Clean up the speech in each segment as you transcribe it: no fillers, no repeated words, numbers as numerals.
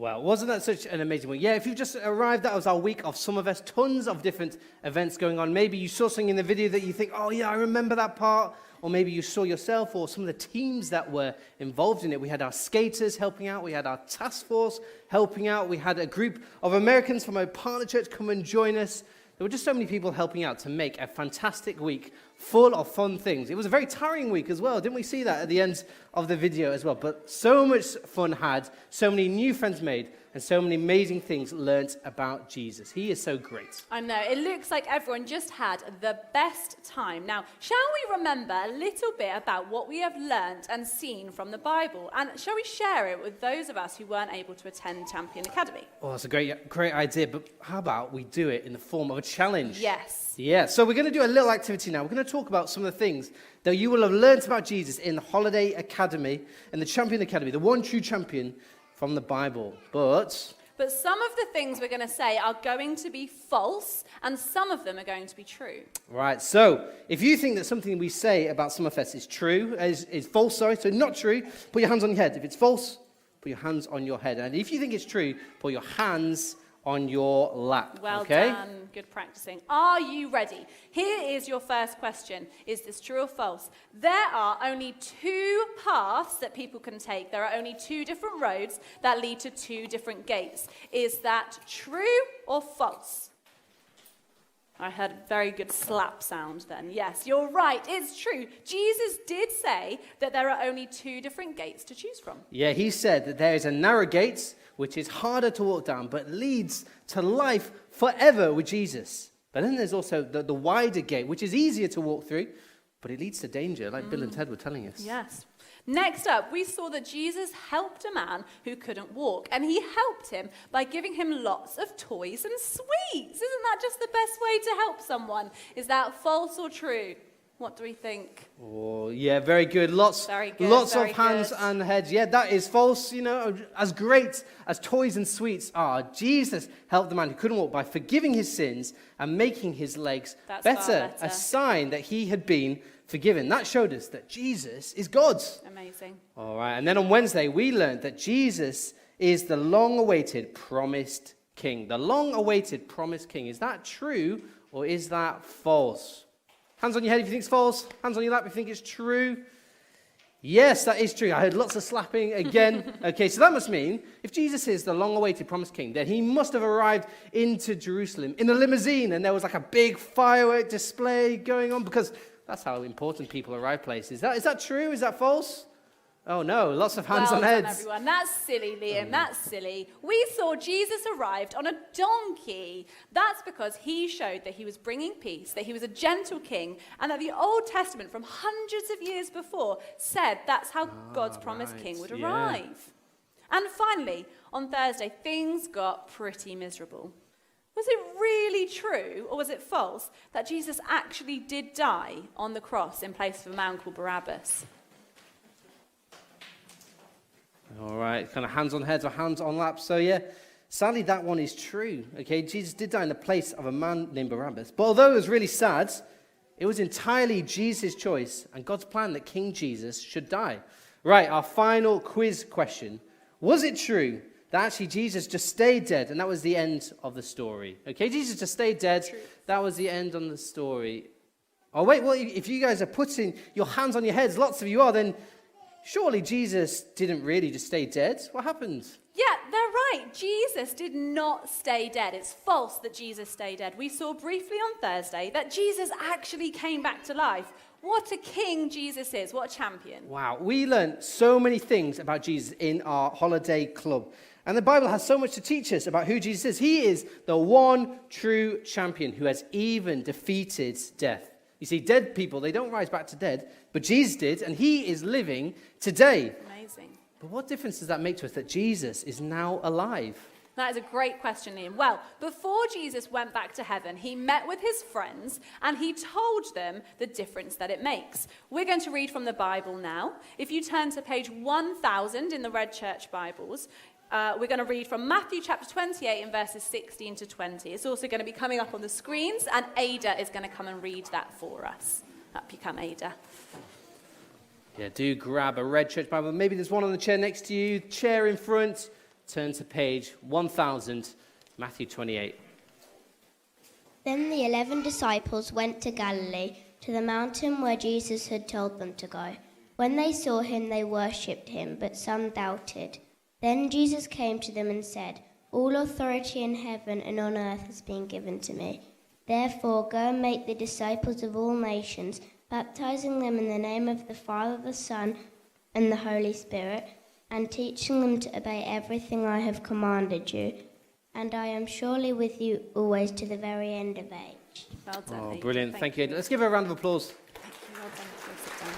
Well, wasn't that such an amazing week? Yeah, if you've just arrived, that was our week of Summerfest. Tons of different events going on. Maybe you saw something in the video that you think, oh yeah, I remember that part. Or maybe you saw yourself or some of the teams that were involved in it. We had our skaters helping out. We had our task force helping out. We had a group of Americans from our partner church come and join us. There were just so many people helping out to make a fantastic week full of fun things. It was a very tiring week as well. Didn't we see that at the end of the video as well? But so much fun had, so many new friends made, and so many amazing things learnt about Jesus. He is so great. I know. It looks like everyone just had the best time. Now, shall we remember a little bit about what we have learnt and seen from the Bible? And shall we share it with those of us who weren't able to attend Champion Academy? Oh, that's a great idea. But how about we do it in the form of a challenge? Yes. Yeah, so we're going to do a little activity now. We're going to talk about some of the things that you will have learnt about Jesus in the Holiday Academy and the Champion Academy, the one true champion from the Bible. But some of the things we're going to say are going to be false, and some of them are going to be true. Right, so if you think that something we say about Summerfest is false, so not true, put your hands on your head. If it's false, put your hands on your head. And if you think it's true, put your hands on your lap. Well okay? done. Good practicing. Are you ready? Here is your first question. Is this true or false? There are only two paths that people can take. There are only two different roads that lead to two different gates. Is that true or false? I heard a very good slap sound then. Yes, you're right. It's true. Jesus did say that there are only two different gates to choose from. Yeah, he said that there is a narrow gate, which is harder to walk down, but leads to life forever with Jesus. But then there's also the wider gate, which is easier to walk through, but it leads to danger, like Bill and Ted were telling us. Yes. Next up, we saw that Jesus helped a man who couldn't walk, and he helped him by giving him lots of toys and sweets. Isn't that just the best way to help someone? Is that false or true? What do we think? Oh, yeah, very good. Lots of hands and heads. Yeah, that is false. You know, as great as toys and sweets are, Jesus helped the man who couldn't walk by forgiving his sins and making his legs better, a sign that he had been forgiven. That showed us that Jesus is God. Amazing. All right, and then on Wednesday, we learned that Jesus is the long-awaited promised king. The long-awaited promised king. Is that true or is that false? Hands on your head if you think it's false. Hands on your lap if you think it's true. Yes, that is true. I heard lots of slapping again. Okay, so that must mean if Jesus is the long-awaited promised king, then he must have arrived into Jerusalem in a limousine and there was like a big firework display going on because that's how important people arrive places. Is that true? Is that false? Oh no, lots of hands on heads. Well done, everyone. That's silly, Liam. That's silly. We saw Jesus arrived on a donkey. That's because he showed that he was bringing peace, that he was a gentle king, and that the Old Testament from hundreds of years before said that's how God's promised king would arrive. And finally, on Thursday, things got pretty miserable. Was it really true, or was it false, that Jesus actually did die on the cross in place of a man called Barabbas? All right, kind of hands on heads or hands on laps. So yeah, sadly that one is true. Okay, Jesus did die in the place of a man named Barabbas. But although it was really sad, it was entirely Jesus' choice and God's plan that King Jesus should die. Right, our final quiz question. Was it true that actually Jesus just stayed dead and that was the end of the story? Okay, Jesus just stayed dead. True. That was the end on the story. Oh wait, well if you guys are putting your hands on your heads, lots of you are, then surely Jesus didn't really just stay dead. What happened? Yeah, they're right. Jesus did not stay dead. It's false that Jesus stayed dead. We saw briefly on Thursday that Jesus actually came back to life. What a king Jesus is. What a champion. Wow, we learned so many things about Jesus in our holiday club. And the Bible has so much to teach us about who Jesus is. He is the one true champion who has even defeated death. You see, dead people, they don't rise back to dead, but Jesus did, and he is living today. Amazing. But what difference does that make to us that Jesus is now alive? That is a great question, Liam. Well, before Jesus went back to heaven, he met with his friends, and he told them the difference that it makes. We're going to read from the Bible now. If you turn to page 1000 in the Red Church Bibles, we're going to read from Matthew chapter 28 in verses 16 to 20. It's also going to be coming up on the screens, and Ada is going to come and read that for us. Up you come, Ada. Yeah, do grab a Red Church Bible. Maybe there's one on the chair next to you, chair in front, turn to page 1000, Matthew 28. Then the 11 disciples went to Galilee, to the mountain where Jesus had told them to go. When they saw him, they worshipped him, but some doubted. Then Jesus came to them and said, "All authority in heaven and on earth has been given to me. Therefore, go and make the disciples of all nations, baptizing them in the name of the Father, the Son, and the Holy Spirit, and teaching them to obey everything I have commanded you. And I am surely with you always to the very end of age." Well done, Oh, Lee. brilliant. Thank you. Let's give her a round of applause. Well done. Go sit down.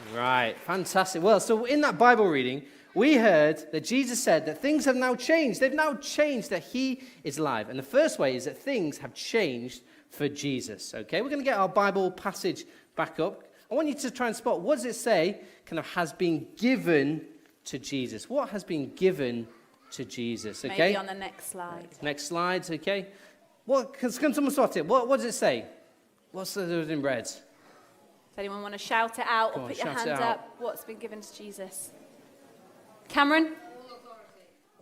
Thank Right, fantastic. Well, so in that Bible reading, we heard that Jesus said that things have now changed. They've now changed, that he is alive. And the first way is that things have changed for Jesus. Okay, we're going to get our Bible passage back up. I want you to try and spot, what does it say kind of has been given to Jesus? What has been given to Jesus? you. Okay. Maybe on the next slide. Next slides, okay. Can someone spot it? What does it say? What's the in red? Does anyone want to shout it out Go or on, put your shout hand it out. up? What's been given to Jesus? Cameron?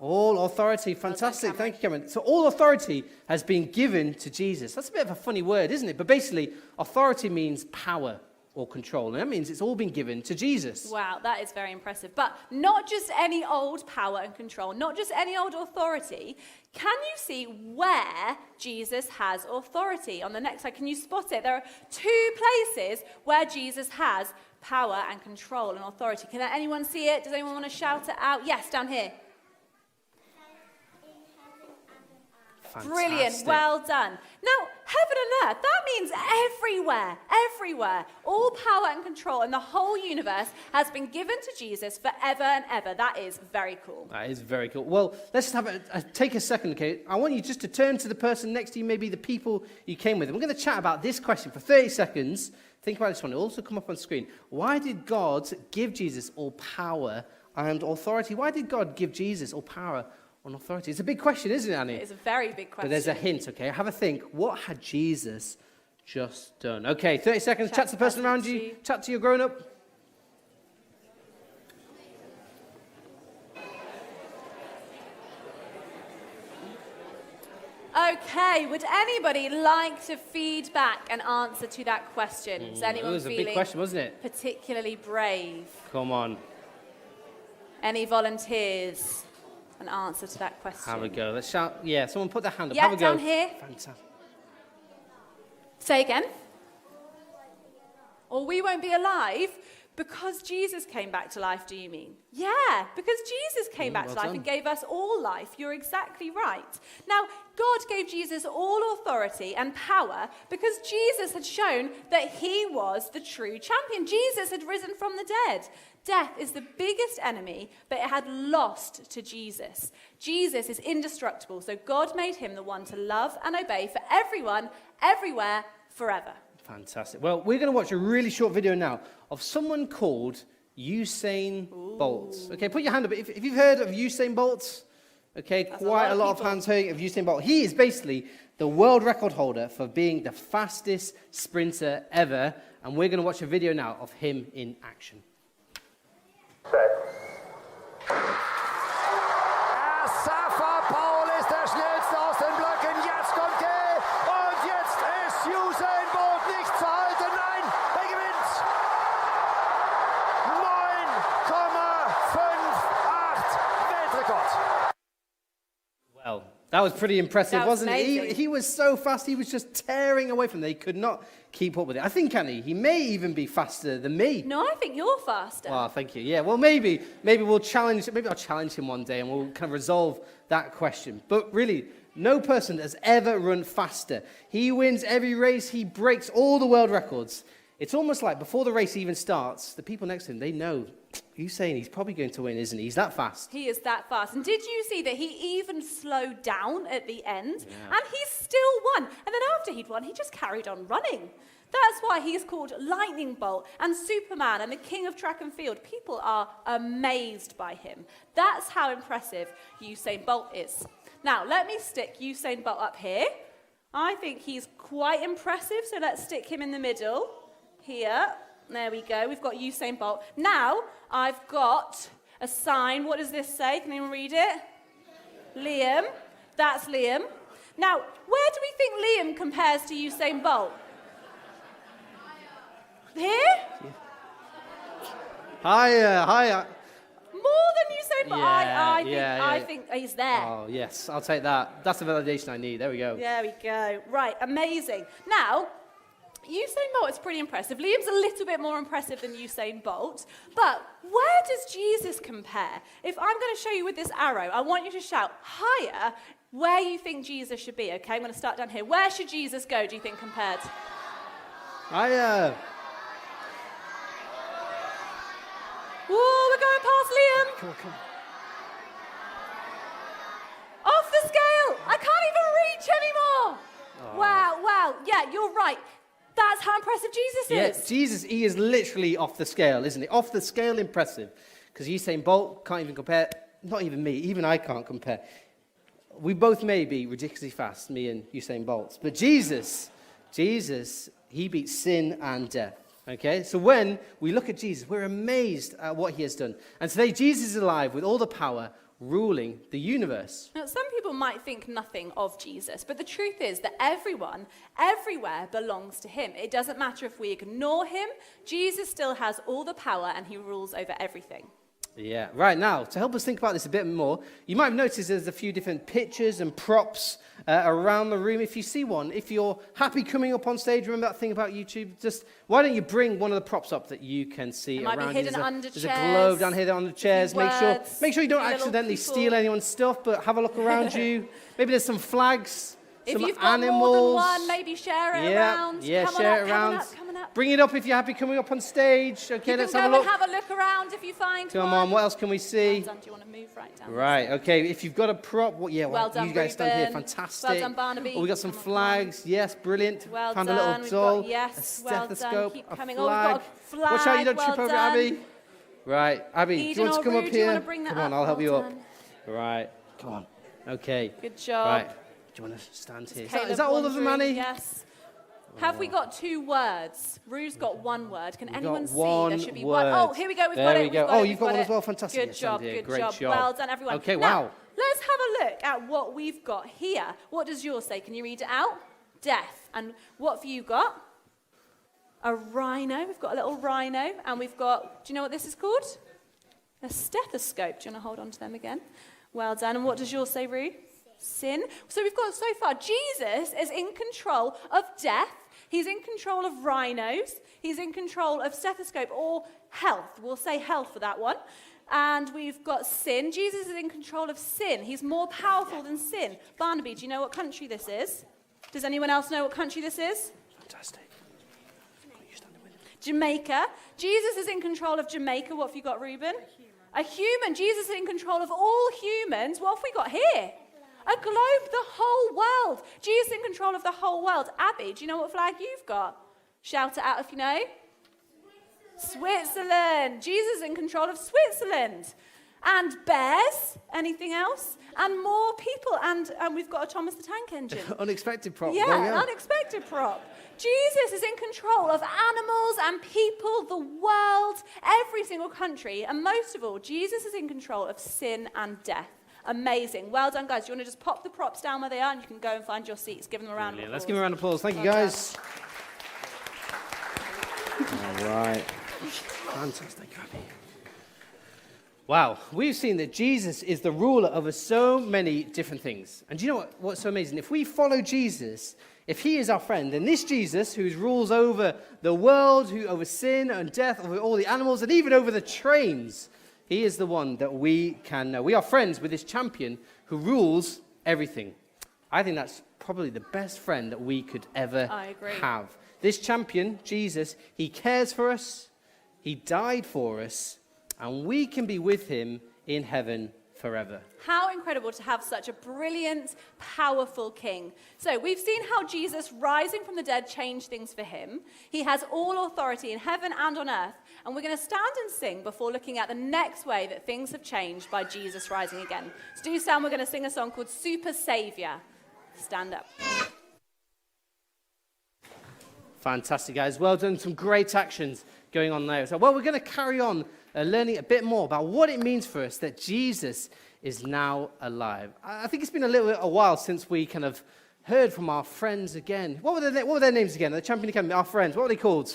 All authority. Fantastic. Cameron. Thank you, Cameron. So all authority has been given to Jesus. That's a bit of a funny word, isn't it? But basically, authority means power or control. And that means it's all been given to Jesus. Wow, that is very impressive. But not just any old power and control, not just any old authority. Can you see where Jesus has authority? On the next slide, can you spot it? There are two places where Jesus has power and control and authority. Can anyone see it? Does anyone want to shout it out? Yes, down here. Fantastic. Brilliant, well done. Now, heaven and earth, that means everywhere, everywhere. All power and control in the whole universe has been given to Jesus forever and ever. That is very cool. That is very cool. Well, let's just take a second, okay? I want you just to turn to the person next to you, maybe the people you came with. And we're going to chat about this question for 30 seconds. Think about this one. It'll also come up on screen. Why did God give Jesus all power and authority? Why did God give Jesus all power and authority? It's a big question, isn't it, Annie? It is a very big question. But there's a hint, okay? Have a think. What had Jesus just done? Okay, 30 seconds. Chat to the person around you. Chat to your grown-up. Okay, would anybody like to feed back an answer to that question? Is It anyone was a feeling big question, wasn't it? particularly brave? Come on. Any volunteers? An answer to that question. Have a go. Let's shout. Yeah, someone put their hand up. Yeah, Have a go. down here. Fantastic. Say again. Or we won't be alive because Jesus came back to life, do you mean? Yeah, because Jesus came back well to life done. and gave us all life. You're exactly right. Now, God gave Jesus all authority and power because Jesus had shown that he was the true champion. Jesus had risen from the dead. Death is the biggest enemy, but it had lost to Jesus. Jesus is indestructible, so God made him the one to love and obey for everyone, everywhere, forever. Fantastic. Well, we're going to watch a really short video now of someone called Usain Bolt. Okay, put your hand up. If you've heard of Usain Bolt, okay, That's quite a lot of people. hands heard of Usain Bolt. He is basically the world record holder for being the fastest sprinter ever, and we're going to watch a video now of him in action. Paul ist der Schnellste aus den Blöcken. Jetzt kommt er. Und jetzt ist Usain Bolt nicht zu halten. Nein, er gewinnt. 9,58 Weltrekord. Well, that was pretty impressive, That was wasn't it? amazing. He was so fast, he was just tearing away from them. They could not keep up with it. I think, Annie, he may even be faster than me. No, I think you're faster. Well, thank you. Yeah, well, maybe I'll challenge him one day and we'll kind of resolve that question. But really, no person has ever run faster. He wins every race. He breaks all the world records. It's almost like before the race even starts, the people next to him, they know, Usain, he's probably going to win, isn't he? He's that fast. He is that fast. And did you see that he even slowed down at the end? Yeah. And he still won. And then after he'd won, he just carried on running. That's why he's called Lightning Bolt and Superman and the king of track and field. People are amazed by him. That's how impressive Usain Bolt is. Now, let me stick Usain Bolt up here. I think he's quite impressive, so let's stick him in the middle. Here. There we go. We've got Usain Bolt. Now, I've got A sign. What does this say? Can anyone read it? Liam. That's Liam. Now, where do we think Liam compares to Usain Bolt? Here? Hi. More than Usain Bolt. Yeah, I think he's there. Oh, yes, I'll take that. That's the validation I need. There we go. There we go. Right, amazing. Now, Usain Bolt is pretty impressive. Liam's a little bit more impressive than Usain Bolt. But where does Jesus compare? If I'm going to show you with this arrow, I want you to shout higher where you think Jesus should be, okay? I'm going to start down here. Where should Jesus go, do you think, compared? Oh, we're going past Liam. Come on. Off the scale. I can't even reach anymore. Oh. Wow. Yeah, you're right. That's how impressive Jesus is. Yeah, Jesus, he is literally off the scale, isn't he? Off the scale impressive. Because Usain Bolt can't even compare. Not even me. Even I can't compare. We both may be ridiculously fast, me and Usain Bolt. But Jesus, he beats sin and death. Okay? So when we look at Jesus, we're amazed at what he has done. And today, Jesus is alive with all the power, ruling the universe. Now, some people might think nothing of Jesus, but the truth is that everyone, everywhere belongs to him. It doesn't matter if we ignore him, Jesus still has all the power and he rules over everything. Yeah, right. Now, to help us think about this a bit more, you might have noticed there's a few different pictures and props around the room. If you see one, if you're happy coming up on stage, remember that thing about YouTube? Just why don't you bring one of the props up that you can see It might around be hidden you? under There's chairs. a globe down here on the chairs. Make sure you don't little accidentally people. steal anyone's stuff, but have a look around you. Maybe there's some flags, If some you've got animals. more than one, maybe share it around. Yeah, Come share on it up, around. Coming up. Bring it up if you're happy coming up on stage. Okay, You let's can have go a look. and have a look around if you find Come one. on, what else can we see? Well done. Do you want to move right down? Right, okay, if you've got a prop, Well done, you guys stand here, Reuben. fantastic. Well done, Barnaby. Oh, we got some Come on, flags, yes, brilliant. Well Found done. a little We've doll, got, yes, a well done. stethoscope, Keep a coming. flag. Oh, we've got a flag. Watch out, you don't well trip over done. Abby. Right, Abby, do you Eden want to or come Rue, up do you here? want to bring that Come on, up? I'll help Well you up. done. Right, come on. Okay. Good job. Right, do you want to stand here? Caleb Is that all of them, wandering, Annie? Yes. Have we got 2 words? Rue's got 1 word. Can anyone see? one There should be word. 1. Oh, here we go. We've There got it. we We've go. got Oh, it, you've we've got one it. as well. Fantastic. Good Yes, job. Andy. Good Great job. job. Well done, everyone. Okay, now, wow. let's have a look at what we've got here. What does yours say? Can you read it out? Death. And what have you got? A rhino. We've got a little rhino. And we've got, do you know what this is called? A stethoscope. Do you want to hold on to them again? Well done. And what does yours say, Rue? Sin. So we've got so far, Jesus is in control of death. He's in control of rhinos. He's in control of stethoscope or health. We'll say health for that one. And we've got sin. Jesus is in control of sin. He's more powerful than sin. Barnaby, do you know what country this is? Does anyone else know what country this is? Fantastic. Jamaica. Jesus is in control of Jamaica. What have you got, Reuben? A human. Jesus is in control of all humans. What have we got here? A globe, the whole world. Jesus is in control of the whole world. Abby, do you know what flag you've got? Shout it out if you know. Switzerland. Jesus is in control of Switzerland. And bears. Anything else? And more people. And we've got a Thomas the Tank Engine. Unexpected prop. Yeah, There we an go. unexpected prop. Jesus is in control of animals and people, the world, every single country. And most of all, Jesus is in control of sin and death. Amazing. Well done, guys. Do you want to just pop the props down where they are and you can go and find your seats. Give them a round of applause. Let's give him a round of applause. Thank you, Well guys. All right. Fantastic, Abby. Wow, we've seen that Jesus is the ruler over so many different things. And do you know what's so amazing? If we follow Jesus, if he is our friend, then this Jesus, who rules over the world, who over sin and death, over all the animals, and even over the trains, he is the one that we can know. We are friends with this champion who rules everything. I think that's probably the best friend that we could ever have. This champion, Jesus, he cares for us, he died for us, and we can be with him in heaven forever. How incredible to have such a brilliant, powerful king. So we've seen how Jesus rising from the dead changed things for him. He has all authority in heaven and on earth. And we're going to stand and sing before looking at the next way that things have changed by Jesus rising again. So do stand, we're going to sing a song called Super Saviour. Stand up. Fantastic, guys. Well done. Some great actions going on there. So, well, we're going to carry on learning a bit more about what it means for us that Jesus is now alive. I think it's been a while since we kind of heard from our friends again. What were their names again? The Champion Academy, our friends. What were they called?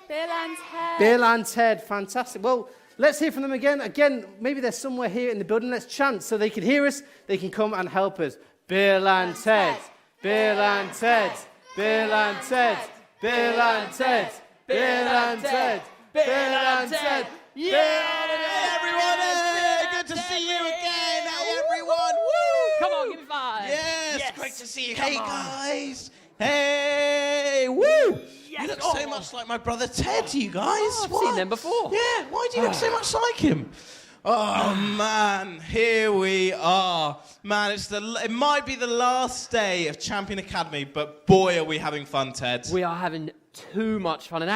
Bill and Ted. Bill and Ted. Fantastic. Well, let's hear from them again. Again, maybe they're somewhere here in the building. Let's chant so they can hear us. They can come and help us. Bill and Ted. Bill and Ted. Bill and Ted. Bill and Ted. Bill and Ted. Bill and Ted. Yeah, everyone! Good to see you again! Hey, everyone! Woo! Come on, give me 5. Yes, great to see you. Hey, guys! Hey, woo! You look so much like my brother Ted, you guys. I've seen them before. Yeah, why do you look so much like him? Oh, man, here we are. Man, it might be the last day of Champion Academy, but boy, are we having fun, Ted. We are having too much fun, and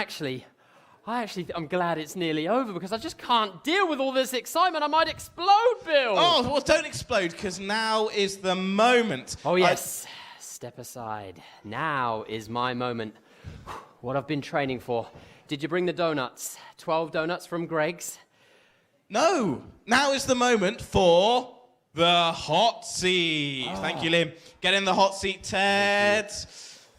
I'm glad it's nearly over because I just can't deal with all this excitement. I might explode, Bill. Oh, well, don't explode, because now is the moment. Oh, yes. Step aside. Now is my moment. What I've been training for. Did you bring the donuts? 12 donuts from Greg's. No, now is the moment for the hot seat. Oh. Thank you, Liam. Get in the hot seat, Ted.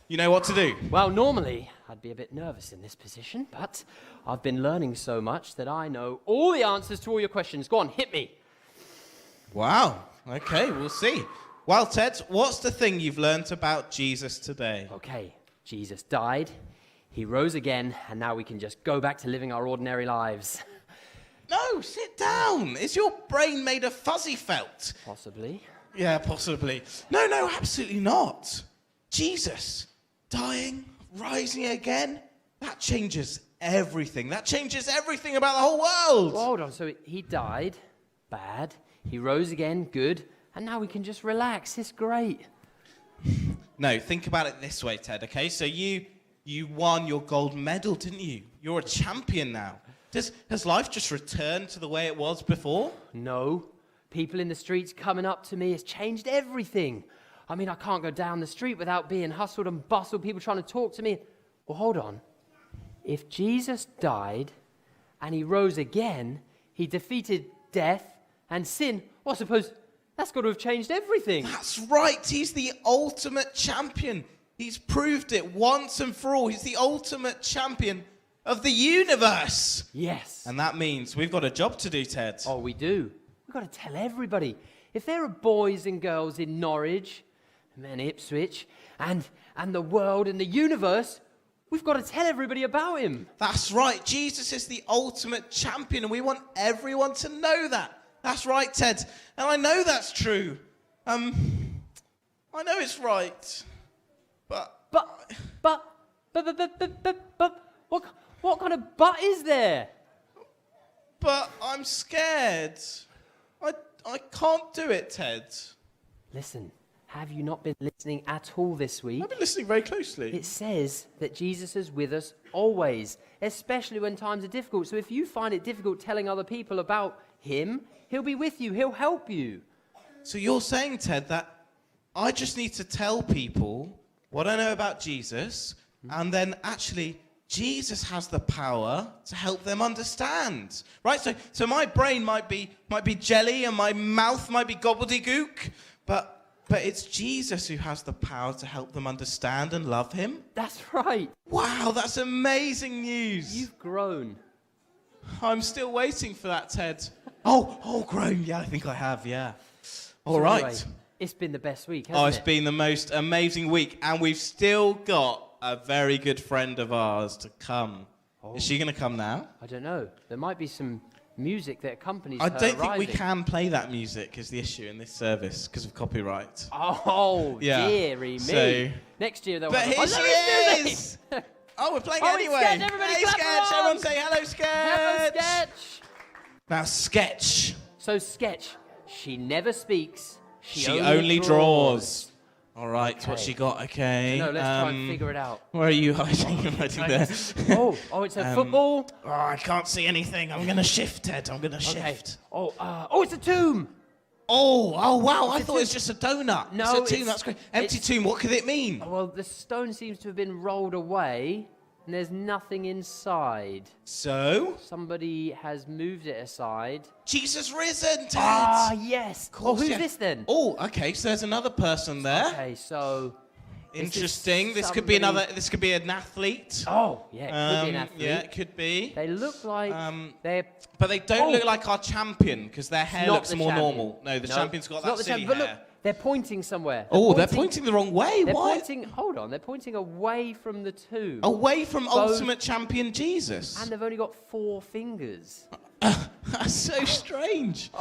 You know what to do. Well, normally I'd be a bit nervous in this position, but I've been learning so much that I know all the answers to all your questions. Go on, hit me. Wow. Okay, we'll see. Well, Ted, what's the thing you've learnt about Jesus today? Okay, Jesus died, he rose again, and now we can just go back to living our ordinary lives. No, sit down. Is your brain made of fuzzy felt? Possibly. Yeah, possibly. No, absolutely not. Jesus dying, rising again, that changes everything. That changes everything about the whole world. Well, hold on, so he died, bad, he rose again, good, and now we can just relax. It's great. No, think about it this way, Ted, okay? So you won your gold medal, didn't you? You're a champion now. Has life just returned to the way it was before? No. People in the streets coming up to me has changed everything. I mean, I can't go down the street without being hustled and bustled, people trying to talk to me. Well, hold on. If Jesus died and he rose again, he defeated death and sin, well, I suppose that's got to have changed everything. That's right. He's the ultimate champion. He's proved it once and for all. He's the ultimate champion of the universe. Yes. And that means we've got a job to do, Ted. Oh, we do. We've got to tell everybody. If there are boys and girls in Norwich, and then Ipswich, and the world and the universe, we've got to tell everybody about him. That's right. Jesus is the ultimate champion, and we want everyone to know that. That's right, Ted. And I know that's true. I know it's right. But What kind of butt is there? But I'm scared. I can't do it, Ted. Listen, have you not been listening at all this week? I've been listening very closely. It says that Jesus is with us always, especially when times are difficult. So if you find it difficult telling other people about him, he'll be with you, he'll help you. So you're saying, Ted, that I just need to tell people what I know about Jesus, and then actually Jesus has the power to help them understand, right? So my brain might be jelly and my mouth might be gobbledygook, but it's Jesus who has the power to help them understand and love him. That's right. Wow, that's amazing news. You've grown. I'm still waiting for that, Ted. Oh, grown. Yeah, I think I have. Yeah. All right. Anyway, it's been the best week, hasn't it? It's been the most amazing week, and we've still got a very good friend of ours to come. Is she going to come now? I don't know. There might be some music that accompanies I her don't think we arriving. can play that music is the issue in this service because of copyright. Oh, Yeah. dearie me. So- Next year they'll But have here a she music. is! Oh, we're playing Oh, it's anyway. Sketch. Everybody hey, clap Sketch. along. Everyone say hello, Sketch. Hello, Sketch. Now, Sketch. So, Sketch, she never speaks. She only draws. All right, Okay. what's she got? Okay. No, let's try and figure it out. Where are you hiding? You're hiding there. Oh, it's a football. Oh, I can't see anything. I'm going to shift, Ted. I'm going to Okay. shift. Oh, it's a tomb. Oh, wow. I thought it was just a donut. No, it's a tomb. That's great. Empty tomb. What could it mean? Well, the stone seems to have been rolled away, and there's nothing inside. So, Somebody has moved it aside. Jesus risen, Ted. Ah, yes. course, Who's yeah. this then? Oh, okay, so there's another person there. Okay, so... Interesting. This This is could be somebody- this could be an athlete. Oh, yeah, it could be an athlete. Yeah, it could be. They look like they're... But they don't Oh. look like our champion because their hair not looks the more champion. normal. No, the No, champion's got it's that not the silly champion. But hair. look, they're pointing somewhere. They're pointing the wrong way. They're Why? pointing... Hold on, they're pointing away from the tomb. Away from Both- ultimate champion Jesus. And they've only got 4 fingers. That's so strange.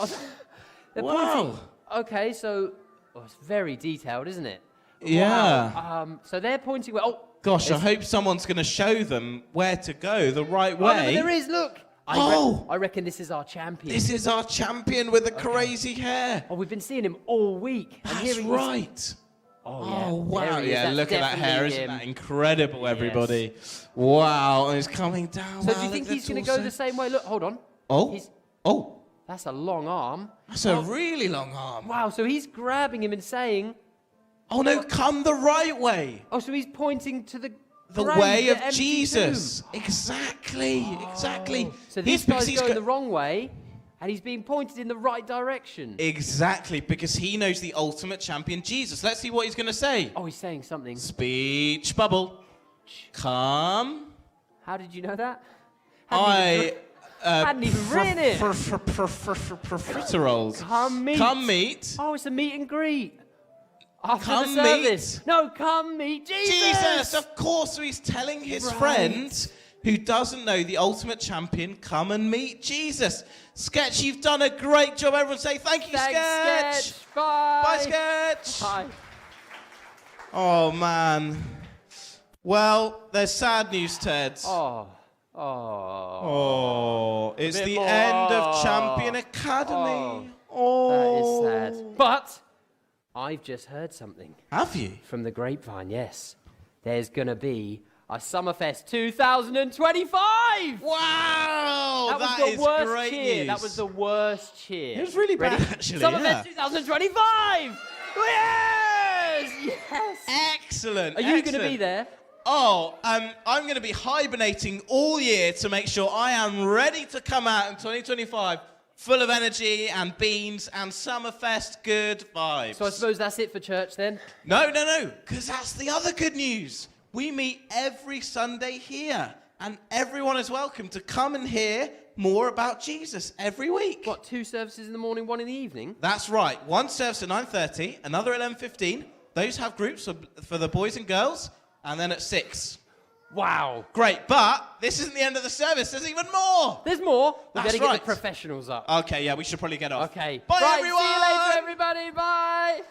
They're Wow. pointing... Okay, so... Oh, it's very detailed, isn't it? Yeah. Wow. So they're pointing... Oh, Gosh, I it's- hope someone's going to show them where to go the right Oh, no, but way. there is, look! I reckon this is our champion. This is our champion with the crazy hair. Oh, we've been seeing him all week. And That's hearing right. Oh, yeah. Oh, wow. There he is. Yeah, That's look at that hair. definitely Isn't him. that incredible, everybody? Wow. And it's coming down. So Wow, do you think look, he's going to that's go the same way? Look, hold on. Oh. He's- Oh. That's a long arm. That's a really long arm. Wow, so he's grabbing him and saying... Oh, no. Come the right way. Oh, so he's pointing to the The grave, way the of empty Jesus. tomb. Exactly. Exactly. So He's- this because guy's he's going go- the wrong way, and he's being pointed in the right direction. Exactly, because he knows the ultimate champion, Jesus. Let's see what he's going to say. Oh, he's saying something. Speech bubble. Come. How did you know that? I. Hadn't even written it. Profiteroles. Come meet. Come meet. Oh, it's a meet and greet. After Come the service. meet. No, come meet Jesus. Jesus, of course. So he's telling his friend who doesn't know the ultimate champion, come and meet Jesus. Sketch, you've done a great job. Everyone say thank you, Thanks, Sketch. Bye. Bye, Sketch. Bye. Oh, man. Well, there's sad news, Ted. Oh. Oh, it's bit the more. end of Champion Academy. Oh, That is sad. But I've just heard something Have you? from the grapevine, yes. There's going to be a Summerfest 2025. Wow, That was that the is worst great cheer. news. That was the worst cheer. It was really bad, Ready? actually. Summerfest Yeah. 2025. Yes! Yes! Excellent. Are you going to excellent. be there? Oh, I'm going to be hibernating all year to make sure I am ready to come out in 2025 full of energy and beans and Summerfest good vibes. So I suppose that's it for church then? No, because that's the other good news. We meet every Sunday here, and everyone is welcome to come and hear more about Jesus every week. What, 2 services in the morning, 1 in the evening? That's right. One service at 9:30, another at 11:15. Those have groups for the boys and girls, and then at 6. Wow. Great, but this isn't the end of the service. There's even more. There's more. We That's better get right. the professionals up. Okay, yeah, we should probably get off. Okay. Bye, right, everyone. See you later, everybody. Bye.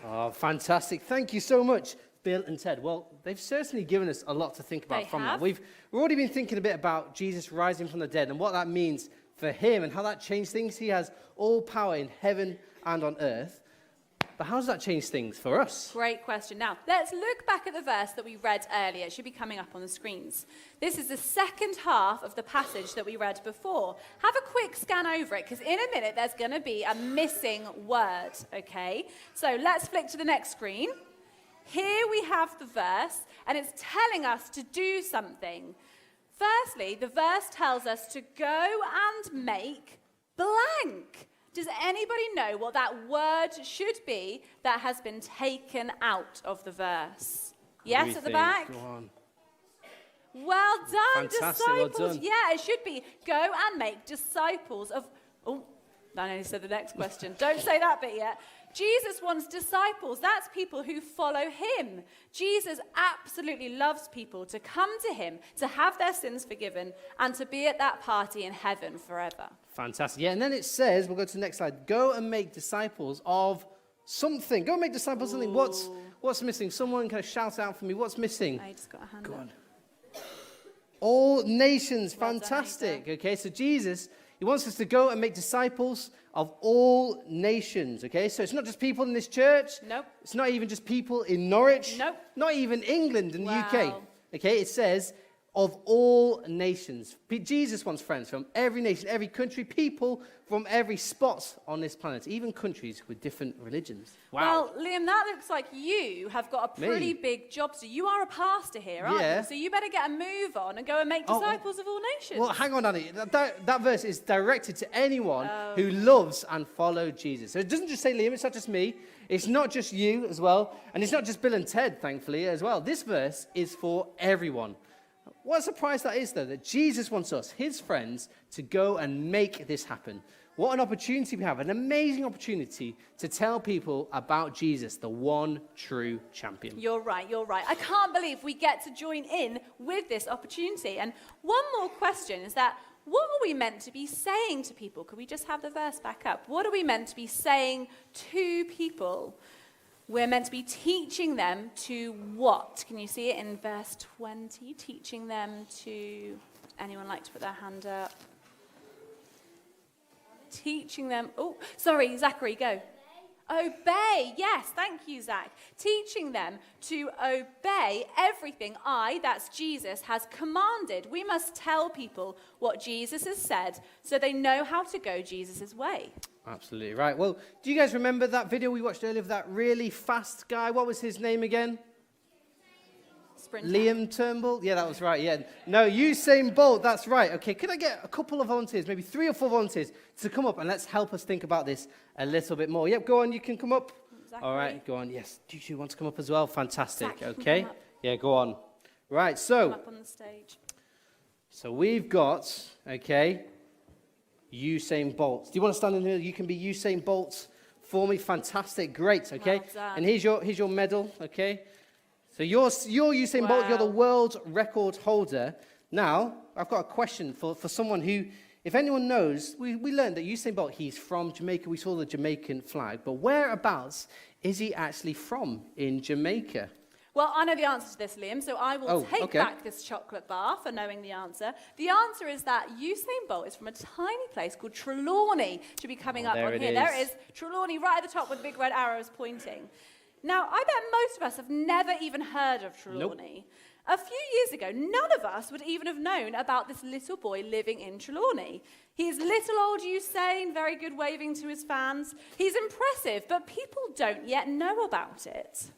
Oh, fantastic. Thank you so much, Bill and Ted. Well, they've certainly given us a lot to think about They from have. that. We've already been thinking a bit about Jesus rising from the dead and what that means for him and how that changed things. He has all power in heaven and on earth. But how does that change things for us? Great question. Now, let's look back at the verse that we read earlier. It should be coming up on the screens. This is the second half of the passage that we read before. Have a quick scan over it, because in a minute there's going to be a missing word, okay? So let's flick to the next screen. Here we have the verse, and it's telling us to do something. Firstly, the verse tells us to go and make blank. Does anybody know what that word should be that has been taken out of the verse? Yes, at the back? Go on. Well done, Fantastic, well disciples. done. Yeah, it should be go and make disciples of... Oh, I only said the next question. Don't say that bit yet. Jesus wants disciples. That's people who follow him. Jesus absolutely loves people to come to him, to have their sins forgiven, and to be at that party in heaven forever. Fantastic. Yeah, and then it says, we'll go to the next slide, go and make disciples of something. Go and make disciples of something. What's missing? Someone kind of shout out for me. What's missing? I just got a hand Go up. on. All nations. Well done, Fantastic. Asa. Okay, so Jesus, he wants us to go and make disciples of all nations. Okay, so it's not just people in this church. Nope. It's not even just people in Norwich. Nope. Not even England and the UK. Wow. Okay, it says of all nations. Jesus wants friends from every nation, every country, people from every spot on this planet, even countries with different religions. Wow. Well, Liam, that looks like you have got a pretty big job to do. You are a pastor here, aren't Yeah. you? So you better get a move on and go and make disciples of all nations. Well, hang on, Annie. That verse is directed to anyone who loves and follows Jesus. So it doesn't just say Liam, it's not just me. It's not just you as well. And it's not just Bill and Ted, thankfully, as well. This verse is for everyone. What a surprise that is, though, that Jesus wants us, his friends, to go and make this happen. What an opportunity we have, an amazing opportunity to tell people about Jesus, the one true champion. You're right. I can't believe we get to join in with this opportunity. And one more question is that, what are we meant to be saying to people? Could we just have the verse back up? What are we meant to be saying to people? We're meant to be teaching them to what? Can you see it in verse 20? Teaching them to... Anyone like to put their hand up? Teaching them... Oh, sorry, Zachary, go. Obey. Yes, thank you, Zach. Teaching them to obey everything that's Jesus, has commanded. We must tell people what Jesus has said so they know how to go Jesus' way. Absolutely right. Well, do you guys remember that video we watched earlier of that really fast guy? What was his name again? Sprinter. Liam Turnbull? Yeah, that was right. Yeah. No, Usain Bolt. That's right. Okay, could I get a couple of volunteers, maybe 3 or 4 volunteers, to come up and let's help us think about this a little bit more. Yep, go on. You can come up. Zachary. All right, go on. Yes. Do you want to come up as well? Fantastic. Zach, you can okay. come up. Yeah, go on. Right. So. Come up on the stage. So we've got, okay, Usain Bolt. Do you want to stand in here? You can be Usain Bolt for me. Fantastic. Great. Okay. Well done. And here's your medal. Okay. So you're Usain Bolt. You're the Wow. world record holder. Now, I've got a question for someone who, if anyone knows, we learned that Usain Bolt, he's from Jamaica. We saw the Jamaican flag. But whereabouts is he actually from in Jamaica? Well, I know the answer to this, Liam, so I will take okay. back this chocolate bar for knowing the answer. The answer is that Usain Bolt is from a tiny place called Trelawney. Should be coming up there on it here. is. There it is, Trelawney, right at the top with the big red arrows pointing. Now, I bet most of us have never even heard of Trelawney. A few years ago, none of us would even have known about this little boy living in Trelawney. He's little old Usain, very good waving to his fans. He's impressive, but people don't yet know about it.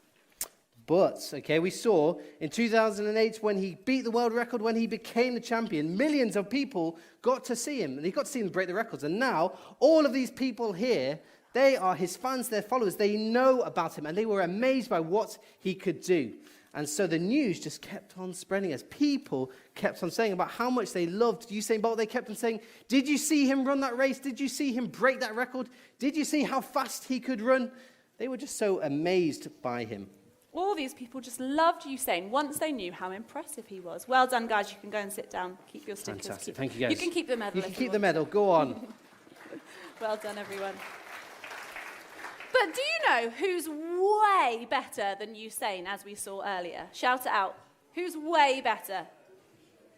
But, okay, we saw in 2008 when he beat the world record, when he became the champion, millions of people got to see him. And they got to see him break the records. And now, all of these people here, they are his fans, their followers. They know about him, and they were amazed by what he could do. And so the news just kept on spreading as people kept on saying about how much they loved Usain Bolt. They kept on saying, did you see him run that race? Did you see him break that record? Did you see how fast he could run? They were just so amazed by him. All these people just loved Usain once they knew how impressive he was. Well done, guys. You can go and sit down. Keep your stickers. Fantastic. Thank you, guys. You can keep the medal. You can if keep you the want. medal. Go on. Well done, everyone. But do you know who's way better than Usain, as we saw earlier? Shout it out. Who's way better?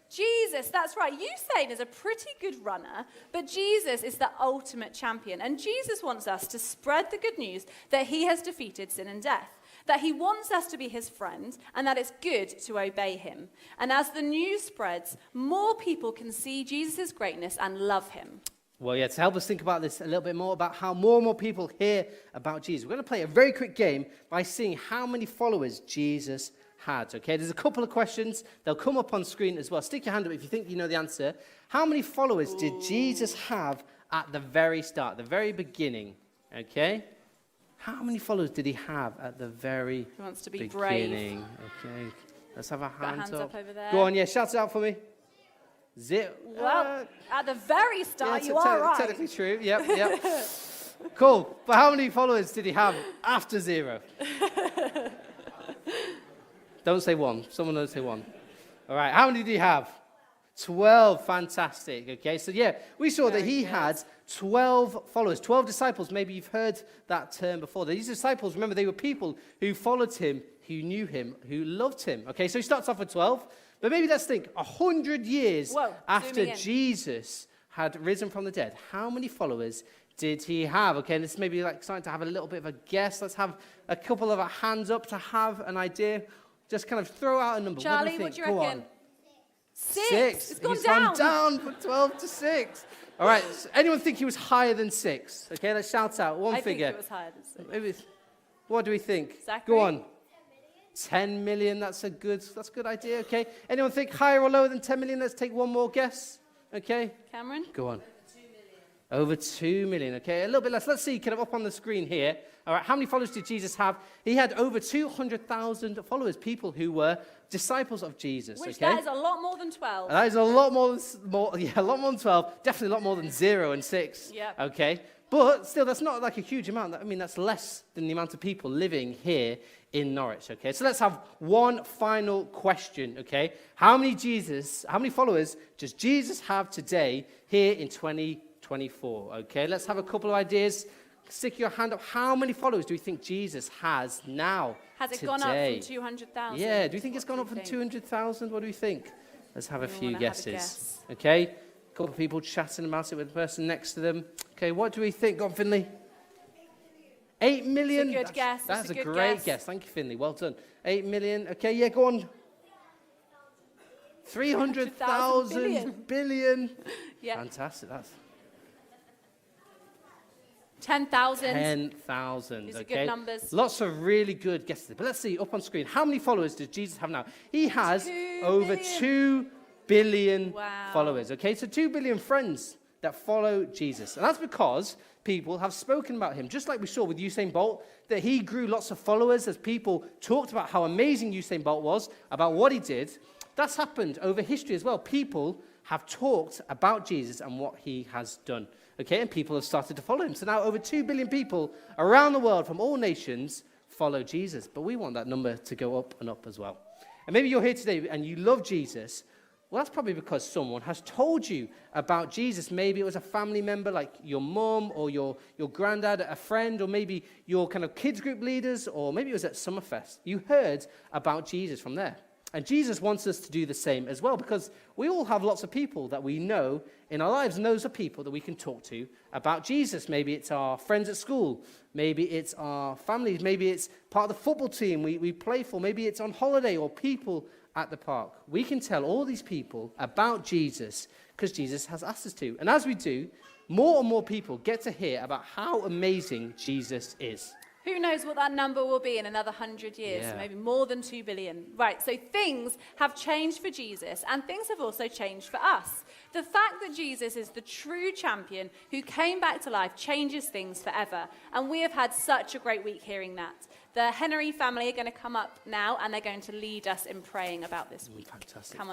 Jesus, that's right. Usain is a pretty good runner, but Jesus is the ultimate champion. And Jesus wants us to spread the good news that he has defeated sin and death, that he wants us to be his friend, and that it's good to obey him. And as the news spreads, more people can see Jesus' greatness and love him. Well, yeah, to help us think about this a little bit more, about how more and more people hear about Jesus, we're going to play a very quick game by seeing how many followers Jesus had. Okay, there's a couple of questions. They'll come up on screen as well. Stick your hand up if you think you know the answer. How many followers did Jesus have at the very start, the very beginning? Okay? How many followers did he have at the very Who wants to be beginning? brave? Okay, let's have a Got hand hands up over there. Go on, yeah, shout it out for me. Well, at the very start, you are right. Technically true. Yep. Cool. But how many followers did he have after 0? Don't say 1. Someone don't say 1. All right. How many did he have? 12. Fantastic. Okay. So yeah, we saw that he had 12 followers, 12 disciples. Maybe you've heard that term before. These disciples, remember, they were people who followed him, who knew him, who loved him. Okay. So he starts off with 12. But maybe let's think, 100 years after zooming in. Jesus had risen from the dead, how many followers did he have? Okay, and this may be like starting to have a little bit of a guess. Let's have a couple of our hands up to have an idea. Just kind of throw out a number. Charlie, what do you think? what do you reckon? Go 6. It's gone He's down. gone down from 12 to 6. All right. So anyone think he was higher than 6? Okay, let's shout out one I figure. think it was higher than 6. Maybe what do we think? Zachary? Go on. 10 million. That's a good idea. Okay. Anyone think higher or lower than 10 million? Let's take one more guess. Okay. Cameron? Go on. Over 2 million. Okay, a little bit less. Let's see, kind of up on the screen here. All right, how many followers did Jesus have? He had over 200,000 followers, people who were disciples of Jesus. Which okay? that is a lot more than 12. That is a lot more than, a lot more than 12. Definitely a lot more than 0 and 6. Yep. Okay, but still, that's not like a huge amount. I mean, that's less than the amount of people living here in Norwich. Okay, so let's have one final question. Okay, how many followers does Jesus have today here in 2024? Okay, let's have a couple of ideas. Stick your hand up. How many followers do you think Jesus has now? Has it today? gone up from 200,000? Yeah, do you think it's gone What up do from you think? 200,000? What do you think? Let's have a Anyone few wanna have a guesses. guess? Okay, a couple of people chatting about it with the person next to them. Okay, what do we think? Go on, Finley. 8 million? It's a good guess. That's It's a a good great guess. guess. Thank you, Finley. Well done. 8 million. Okay, yeah, go on. 300,000 billion. Yeah. Fantastic. That's 10,000. 10,000. These are Okay. good numbers. Lots of really good guesses. But let's see, up on screen, how many followers does Jesus have now? He has 2 over billion. 2 billion Wow. followers. Okay, so 2 billion friends that follow Jesus. And that's because people have spoken about him. Just like we saw with Usain Bolt, that he grew lots of followers as people talked about how amazing Usain Bolt was, about what he did. That's happened over history as well. People have talked about Jesus and what he has done. Okay, and people have started to follow him. So now over 2 billion people around the world from all nations follow Jesus. But we want that number to go up and up as well. And maybe you're here today and you love Jesus. Well, that's probably because someone has told you about Jesus. Maybe it was a family member like your mum or your granddad, a friend, or maybe your kind of kids group leaders, or maybe it was at Summerfest. You heard about Jesus from there. And Jesus wants us to do the same as well, because we all have lots of people that we know in our lives, and those are people that we can talk to about Jesus. Maybe it's our friends at school. Maybe it's our families. Maybe it's part of the football team we play for. Maybe it's on holiday or people at the park. We can tell all these people about Jesus because Jesus has asked us to. And as we do, more and more people get to hear about how amazing Jesus is. Who knows what that number will be in another 100 years, Yeah. maybe more than 2 billion. Right, so things have changed for Jesus, and things have also changed for us. The fact that Jesus is the true champion who came back to life changes things forever, and we have had such a great week hearing that. The Henry family are going to come up now, and they're going to lead us in praying about this week. Fantastic. Come on.